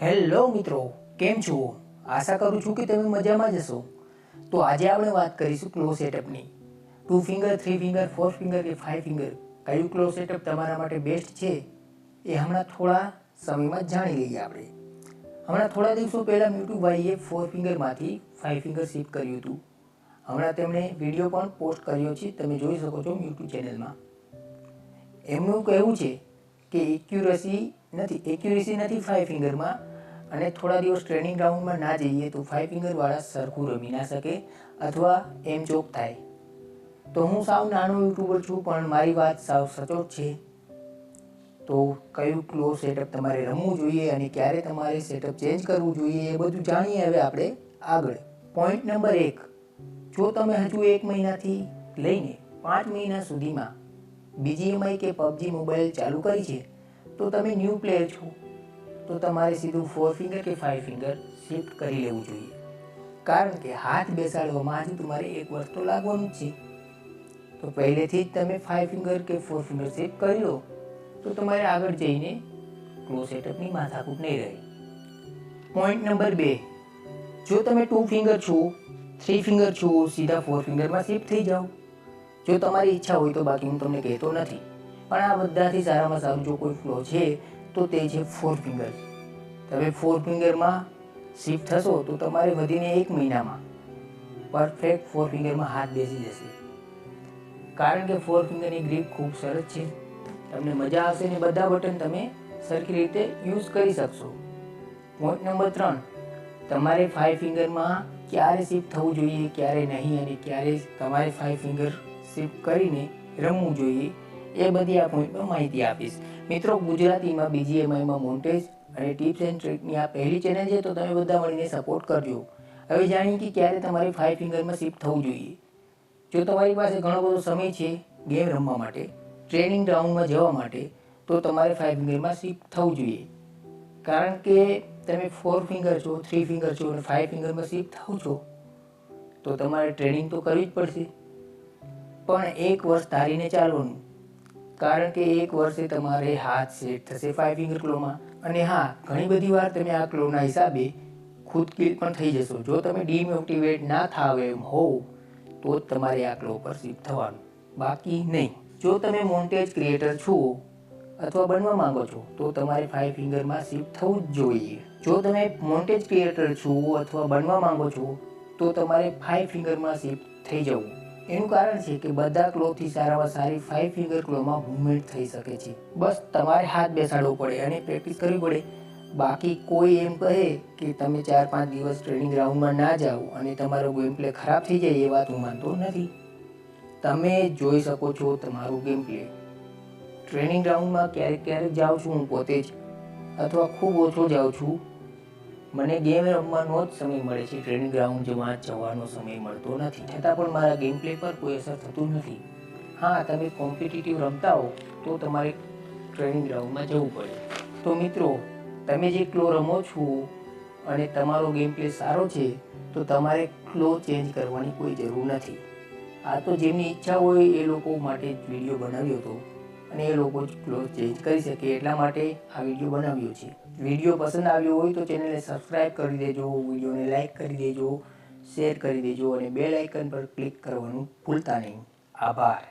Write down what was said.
Hello મિત્રો, કેમ છો? આશા કરું છું કે તમે મજામાં જ હશો. તો આજે આપણે વાત કરીશું ક્લો સેટઅપની. 2 ફિંગર, 3 ફિંગર, 4 ફિંગર કે 5 ફિંગર કયું ક્લો સેટઅપ તમારા માટે બેસ્ટ છે એ હમણાં થોડા સમયમાં જાણી લઈએ આપણે. હમણાં થોડા દિવસો પહેલાં મ્યુટુભાઈએ 4 ફિંગરમાંથી 5 ફિંગર શિફ્ટ કર્યું હતું. હમણાં તેમણે વિડીયો પણ પોસ્ટ કર્યો છે, તમે જોઈ શકો છો યુટ્યુબ ચેનલમાં. એમનું કહેવું છે કે એક્યુરેસી નથી 5 ફિંગરમાં, અને થોડા દિવસ ટ્રેનિંગ ગ્રાઉન્ડમાં ના જઈએ તો 5 ફિંગરવાળા સરખું રમી ના શકે અથવા એમ ચોક થાય. તો હું સાવ નાનો યુટ્યુબર છું, પણ મારી વાત સાવ સચોટ છે. તો કયું ક્લો સેટઅપ તમારે રમવું જોઈએ અને ક્યારે તમારે સેટઅપ ચેન્જ કરવું જોઈએ એ બધું જાણીએ હવે આપણે આગળ. પોઈન્ટ નંબર 1, જો તમે હજુ 1 મહિનાથી લઈને 5 મહિના સુધીમાં BGMI કે PUBG મોબાઈલ ચાલુ કરી છે તો તમે ન્યૂ પ્લેયર છો, તો તમારે સીધું 4 ફિંગર કે 5 ફિંગર શિફ્ટ કરી લેવું જોઈએ. કારણ કે હાથ બેસાડવામાં હજુ તમારે 1 વર્ષ તો લાગવાનું જ છે. તો પહેલેથી જ તમે 5 ફિંગર કે 4 ફિંગર શિફ્ટ કરી લો તો તમારે આગળ જઈને ક્લો સેટઅપની માથાકૂટ નહીં રહે. પોઈન્ટ નંબર 2, જો તમે 2 ફિંગર છો, 3 ફિંગર છો, સીધા 4 ફિંગરમાં શિફ્ટ થઈ જાઓ. જો તમારી ઈચ્છા હોય તો, બાકી હું તમને કહેતો નથી. પણ આ બધાથી સારામાં સારું જો કોઈ ફ્લો છે તો તે છે 4 ફિંગર. તમે 4 ફિંગરમાં શિફ્ટ થશો તો તમારે વધીને 1 મહિનામાં પરફેક્ટ 4 ફિંગરમાં હાથ બેસી જશે. કારણ કે 4 ફિંગરની ગ્રીપ ખૂબ સરસ છે, તમને મજા આવશે ને બધા બટન તમે સરખી રીતે યુઝ કરી શકશો. પોઈન્ટ નંબર 3, તમારે 5 ફિંગરમાં ક્યારે શિફ્ટ થવું જોઈએ, ક્યારે નહીં, અને ક્યારે તમારે 5 ફિંગર શિફ્ટ કરીને રમવું જોઈએ એ બધી આ પોઈન્ટમાં માહિતી આપીશ. મિત્રો, ગુજરાતીમાં BGMIમાં મોન્ટેજ અને ટિપ્સ એન્ડ ટ્રિકની આ પહેલી ચેનલ છે, તો તમે બધા મળીને સપોર્ટ કરજો. હવે જાણીએ કે ક્યારે તમારે 5 ફિંગરમાં શિફ્ટ થવું જોઈએ. જો તમારી પાસે ઘણો બધો સમય છે ગેમ રમવા માટે, ટ્રેનિંગ ગ્રાઉન્ડમાં જવા માટે, તો તમારે 5 ફિંગરમાં શિફ્ટ થવું જોઈએ. કારણ કે તમે 4 ફિંગર છો, 3 ફિંગર છો અને 5 ફિંગરમાં શિફ્ટ થાવ છો તો તમારે ટ્રેનિંગ તો કરવી જ પડશે. પણ 1 વર્ષ ધારીને ચાલવાનું, કારણ કે 1 વર્ષે તમારે હાથ સેટ થશે 5 ફિંગર ક્લોમાં. અને હા, ઘણી બધી વાર તમે આ ક્લોના હિસાબે ખુદ કિલ પણ થઈ જશો. જો તમે ડિમોટિવેટ ના થાવ એમ હોવ તો જ તમારે આ ક્લો પર શિફ્ટ થવાનું, બાકી નહીં. જો તમે મોન્ટેજ ક્રિએટર છો અથવા બનવા માંગો છો તો તમારે 5 ફિંગરમાં શિફ્ટ થવું જ જોઈએ. જો તમે મોન્ટેજ ક્રિએટર છો અથવા બનવા માંગો છો તો તમારે 5 ફિંગરમાં શિફ્ટ થઈ જવું. એનું કારણ છે કે બધા ક્લોથી સારામાં સારી 5 ફિંગર ક્લોમાં મૂવમેન્ટ થઈ શકે છે. બસ તમારે હાથ બેસાડવો પડે અને પ્રેક્ટિસ કરવી પડે. બાકી કોઈ એમ કહે કે તમે 4-5 દિવસ ટ્રેનિંગ ગ્રાઉન્ડમાં ના જાઓ અને તમારો ગેમ પ્લે ખરાબ થઈ જાય, એ વાત હું માનતો નથી. તમે જોઈ શકો છો તમારું ગેમ પ્લે. ટ્રેનિંગ ગ્રાઉન્ડમાં ક્યારેક જાઉં છું હું પોતે જ, અથવા ખૂબ ઓછો જાઉં છું. મને ગેમ રમવાનો જ સમય મળે છે, ટ્રેનિંગ ગ્રાઉન્ડ જવાનો સમય મળતો નથી. છતાં પણ મારા ગેમ પ્લે પર કોઈ અસર થતું નથી. હા, તમે કોમ્પિટિટિવ રમતા હો તો તમારે ટ્રેનિંગ ગ્રાઉન્ડમાં જવું પડે. તો મિત્રો, તમે જે ક્લો રમો છો અને તમારો ગેમ પ્લે સારો છે તો તમારે ક્લો ચેન્જ કરવાની કોઈ જરૂર નથી. આ તો જેમની ઈચ્છા હોય એ લોકો માટે જ વિડીયો બનાવ્યો હતો, અને એ લોકો જ ક્લો ચેન્જ કરી શકે એટલા માટે આ વિડીયો બનાવ્યો છે. વિડીયો પસંદ આવ્યો હોય તો ચેનલને સબસ્ક્રાઈબ કરી દેજો, વિડીયોને લાઈક કરી દેજો, શેર કરી દેજો અને બેલ આઇકન પર ક્લિક કરવાનું ભૂલતા નહીં. આભાર.